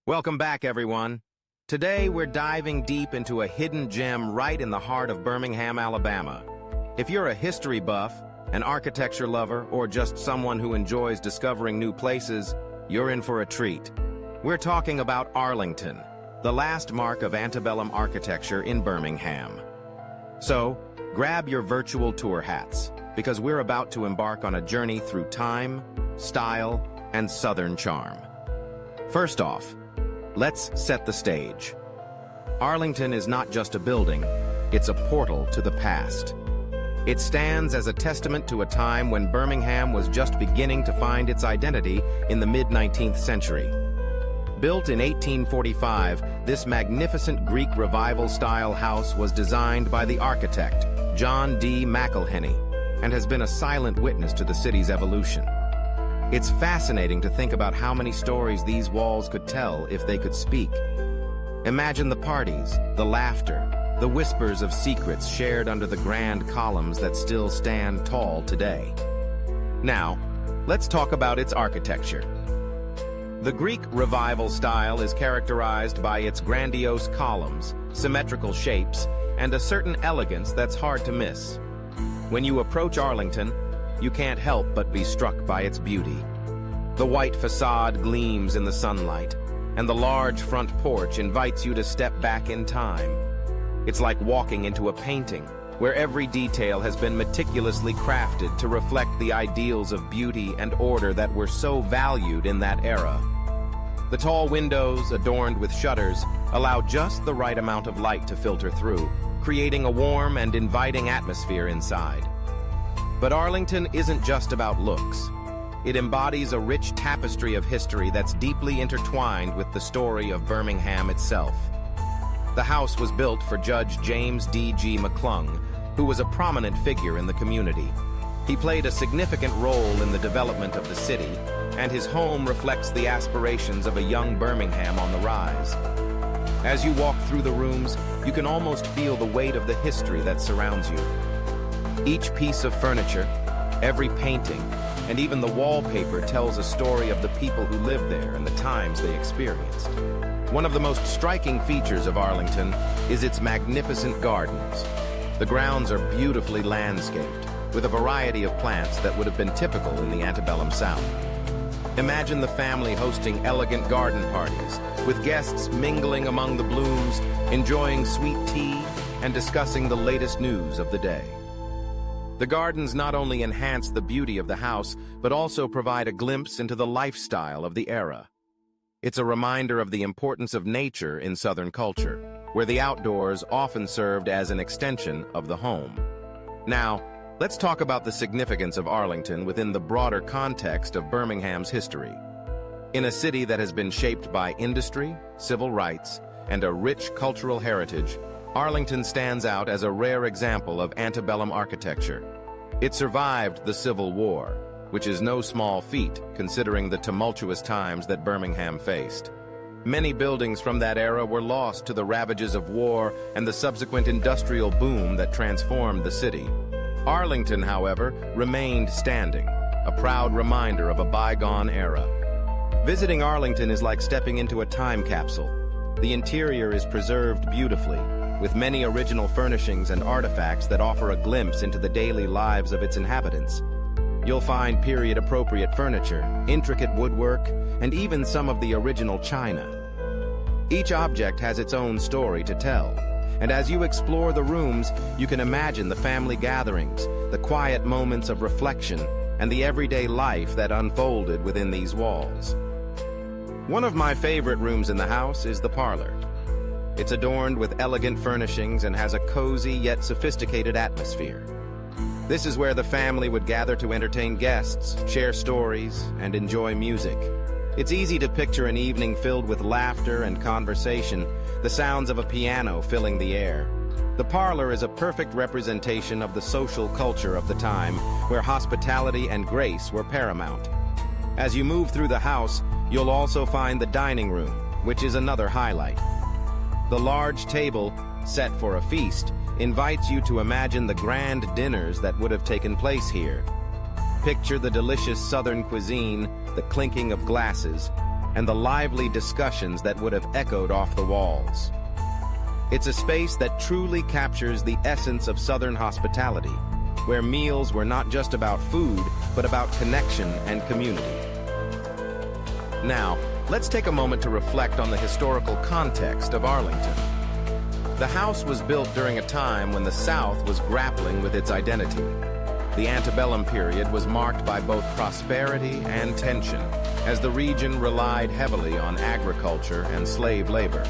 Welcome back, everyone. Today, we're diving deep into a hidden gem right in the heart of Birmingham, Alabama. If you're a history buff, an architecture lover, or just someone who enjoys discovering new places, you're in for a treat. We're talking about Arlington, the last mark of antebellum architecture in Birmingham. So, grab your virtual tour hats, because we're about to embark on a journey through time, style, and Southern charm. First off, let's set the stage. Arlington is not just a building, it's a portal to the past. It stands as a testament to a time when Birmingham was just beginning to find its identity in the mid-19th century. Built in 1845, this magnificent Greek Revival-style house was designed by the architect, John D. McElhenney, and has been a silent witness to the city's evolution. It's fascinating to think about how many stories these walls could tell if they could speak. Imagine the parties, the laughter, the whispers of secrets shared under the grand columns that still stand tall today. Now, let's talk about its architecture. The Greek Revival style is characterized by its grandiose columns, symmetrical shapes, and a certain elegance that's hard to miss. When you approach Arlington, you can't help but be struck by its beauty. The white facade gleams in the sunlight, and the large front porch invites you to step back in time. It's like walking into a painting, where every detail has been meticulously crafted to reflect the ideals of beauty and order that were so valued in that era. The tall windows, adorned with shutters, allow just the right amount of light to filter through, creating a warm and inviting atmosphere inside. But Arlington isn't just about looks. It embodies a rich tapestry of history that's deeply intertwined with the story of Birmingham itself. The house was built for Judge James D.G. McClung, who was a prominent figure in the community. He played a significant role in the development of the city, and his home reflects the aspirations of a young Birmingham on the rise. As you walk through the rooms, you can almost feel the weight of the history that surrounds you. Each piece of furniture, every painting, and even the wallpaper tells a story of the people who lived there and the times they experienced. One of the most striking features of Arlington is its magnificent gardens. The grounds are beautifully landscaped, with a variety of plants that would have been typical in the antebellum South. Imagine the family hosting elegant garden parties, with guests mingling among the blooms, enjoying sweet tea, and discussing the latest news of the day. The gardens not only enhance the beauty of the house, but also provide a glimpse into the lifestyle of the era. It's a reminder of the importance of nature in Southern culture, where the outdoors often served as an extension of the home. Now, let's talk about the significance of Arlington within the broader context of Birmingham's history. In a city that has been shaped by industry, civil rights, and a rich cultural heritage, Arlington stands out as a rare example of antebellum architecture. It survived the Civil War, which is no small feat considering the tumultuous times that Birmingham faced. Many buildings from that era were lost to the ravages of war and the subsequent industrial boom that transformed the city. Arlington, however, remained standing, a proud reminder of a bygone era. Visiting Arlington is like stepping into a time capsule. The interior is preserved beautifully, with many original furnishings and artifacts that offer a glimpse into the daily lives of its inhabitants. You'll find period-appropriate furniture, intricate woodwork, and even some of the original china. Each object has its own story to tell, and as you explore the rooms, you can imagine the family gatherings, the quiet moments of reflection, and the everyday life that unfolded within these walls. One of my favorite rooms in the house is the parlor. It's adorned with elegant furnishings and has a cozy yet sophisticated atmosphere. This is where the family would gather to entertain guests, share stories, and enjoy music. It's easy to picture an evening filled with laughter and conversation, the sounds of a piano filling the air. The parlor is a perfect representation of the social culture of the time, where hospitality and grace were paramount. As you move through the house, you'll also find the dining room, which is another highlight. The large table, set for a feast, invites you to imagine the grand dinners that would have taken place here. Picture the delicious Southern cuisine, the clinking of glasses, and the lively discussions that would have echoed off the walls. It's a space that truly captures the essence of Southern hospitality, where meals were not just about food, but about connection and community. Now, let's take a moment to reflect on the historical context of Arlington. The house was built during a time when the South was grappling with its identity. The Antebellum period was marked by both prosperity and tension, as the region relied heavily on agriculture and slave labor.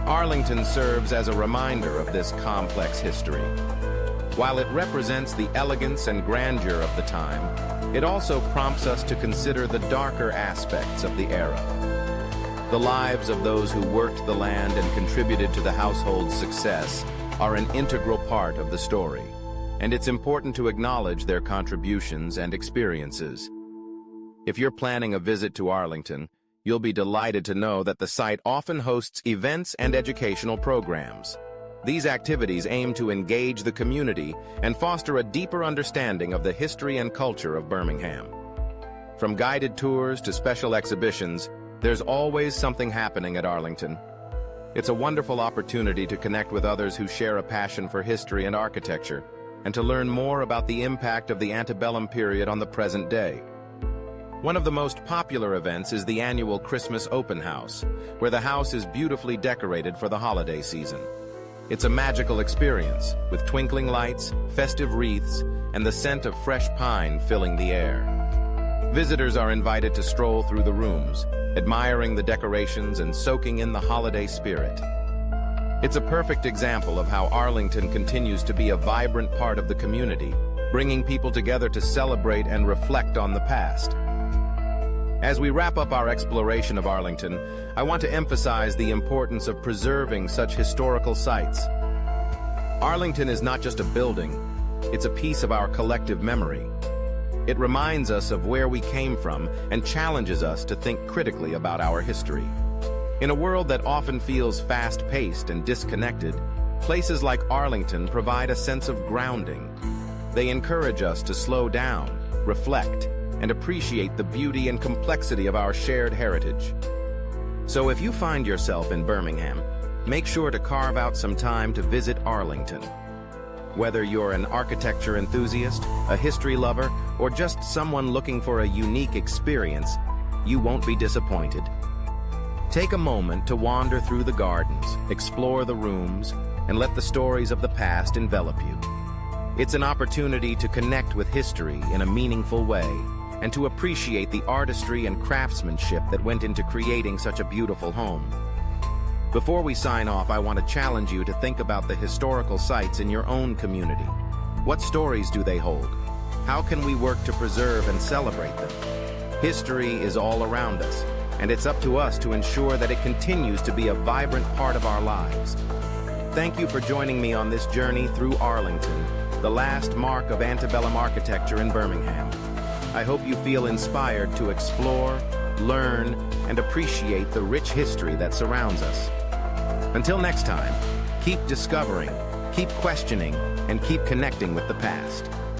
Arlington serves as a reminder of this complex history. While it represents the elegance and grandeur of the time, it also prompts us to consider the darker aspects of the era. The lives of those who worked the land and contributed to the household's success are an integral part of the story, and it's important to acknowledge their contributions and experiences. If you're planning a visit to Arlington, you'll be delighted to know that the site often hosts events and educational programs. These activities aim to engage the community and foster a deeper understanding of the history and culture of Birmingham. From guided tours to special exhibitions, there's always something happening at Arlington. It's a wonderful opportunity to connect with others who share a passion for history and architecture, and to learn more about the impact of the Antebellum period on the present day. One of the most popular events is the annual Christmas Open House, where the house is beautifully decorated for the holiday season. It's a magical experience, with twinkling lights, festive wreaths, and the scent of fresh pine filling the air. Visitors are invited to stroll through the rooms, admiring the decorations and soaking in the holiday spirit. It's a perfect example of how Arlington continues to be a vibrant part of the community, bringing people together to celebrate and reflect on the past. As we wrap up our exploration of Arlington, I want to emphasize the importance of preserving such historical sites. Arlington is not just a building, it's a piece of our collective memory. It reminds us of where we came from and challenges us to think critically about our history. In a world that often feels fast-paced and disconnected, places like Arlington provide a sense of grounding. They encourage us to slow down, reflect, and appreciate the beauty and complexity of our shared heritage. So if you find yourself in Birmingham, make sure to carve out some time to visit Arlington. Whether you're an architecture enthusiast, a history lover, or just someone looking for a unique experience, you won't be disappointed. Take a moment to wander through the gardens, explore the rooms, and let the stories of the past envelop you. It's an opportunity to connect with history in a meaningful way, and to appreciate the artistry and craftsmanship that went into creating such a beautiful home. Before we sign off, I want to challenge you to think about the historical sites in your own community. What stories do they hold? How can we work to preserve and celebrate them? History is all around us, and it's up to us to ensure that it continues to be a vibrant part of our lives. Thank you for joining me on this journey through Arlington, the last mark of antebellum architecture in Birmingham. I hope you feel inspired to explore, learn, and appreciate the rich history that surrounds us. Until next time, keep discovering, keep questioning, and keep connecting with the past.